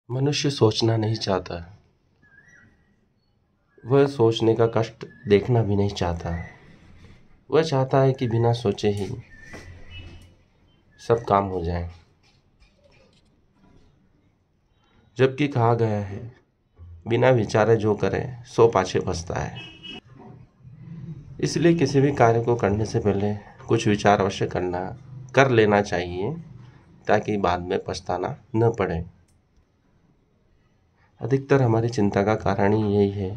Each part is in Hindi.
मनुष्य सोचना नहीं चाहता। वह सोचने का कष्ट देखना भी नहीं चाहता। वह चाहता है कि बिना सोचे ही सब काम हो जाए। जबकि कहा गया है, बिना विचारे जो करे सो पाछे पछता है। इसलिए किसी भी कार्य को करने से पहले कुछ विचार अवश्य कर लेना चाहिए, ताकि बाद में पछताना न पड़े। अधिकतर हमारी चिंता का कारण ही यही है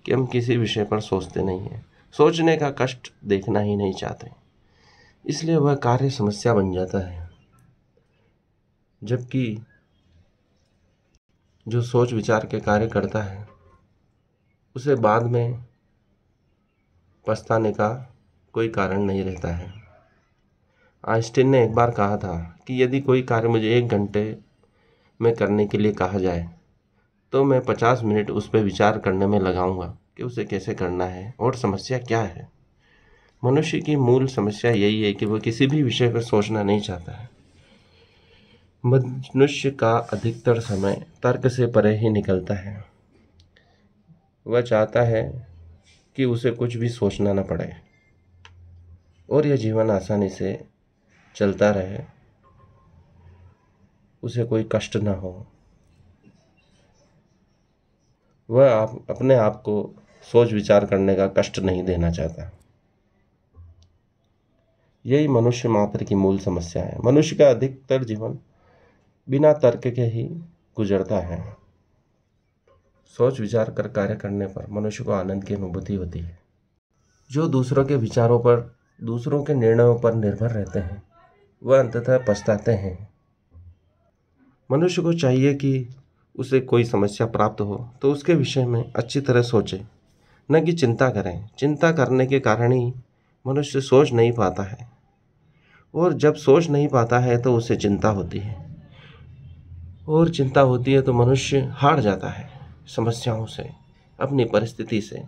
कि हम किसी विषय पर सोचते नहीं हैं, सोचने का कष्ट देखना ही नहीं चाहते। इसलिए वह कार्य समस्या बन जाता है। जबकि जो सोच विचार के कार्य करता है, उसे बाद में पछताने का कोई कारण नहीं रहता है। आइंस्टीन ने एक बार कहा था कि यदि कोई कार्य मुझे 1 घंटे में करने के लिए कहा जाए, तो मैं 50 मिनट उस पर विचार करने में लगाऊंगा कि उसे कैसे करना है और समस्या क्या है। मनुष्य की मूल समस्या यही है कि वह किसी भी विषय पर सोचना नहीं चाहता है। मनुष्य का अधिकतर समय तर्क से परे ही निकलता है। वह चाहता है कि उसे कुछ भी सोचना न पड़े और यह जीवन आसानी से चलता रहे, उसे कोई कष्ट न हो। वह अपने आप को सोच विचार करने का कष्ट नहीं देना चाहता। यही मनुष्य मात्र की मूल समस्या है। मनुष्य का अधिकतर जीवन बिना तर्क के ही गुजरता है। सोच विचार कर कार्य करने पर मनुष्य को आनंद की अनुभूति होती है। जो दूसरों के विचारों पर, दूसरों के निर्णयों पर निर्भर रहते हैं, वह अंततः पछताते हैं। मनुष्य को चाहिए कि उसे कोई समस्या प्राप्त हो तो उसके विषय में अच्छी तरह सोचे, न कि चिंता करें। चिंता करने के कारण ही मनुष्य सोच नहीं पाता है, और जब सोच नहीं पाता है तो उसे चिंता होती है, और चिंता होती है तो मनुष्य हार जाता है समस्याओं से, अपनी परिस्थिति से,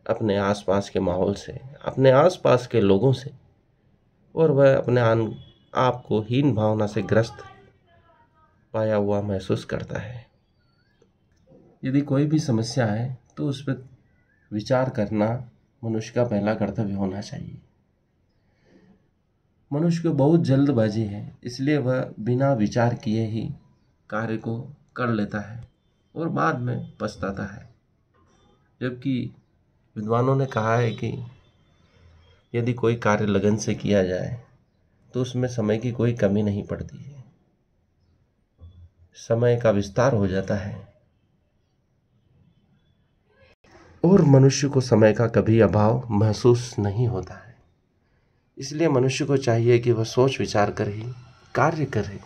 अपने आसपास के माहौल से, अपने आसपास के लोगों से, और वह अपने आप को हीन भावना से ग्रस्त पाया हुआ महसूस करता है। यदि कोई भी समस्या है तो उस पर विचार करना मनुष्य का पहला कर्तव्य होना चाहिए। मनुष्य को बहुत जल्दबाजी है, इसलिए वह बिना विचार किए ही कार्य को कर लेता है और बाद में पछताता है। जबकि विद्वानों ने कहा है कि यदि कोई कार्य लगन से किया जाए तो उसमें समय की कोई कमी नहीं पड़ती है, समय का विस्तार हो जाता है और मनुष्य को समय का कभी अभाव महसूस नहीं होता है। इसलिए मनुष्य को चाहिए कि वह सोच विचार कर ही कार्य करे।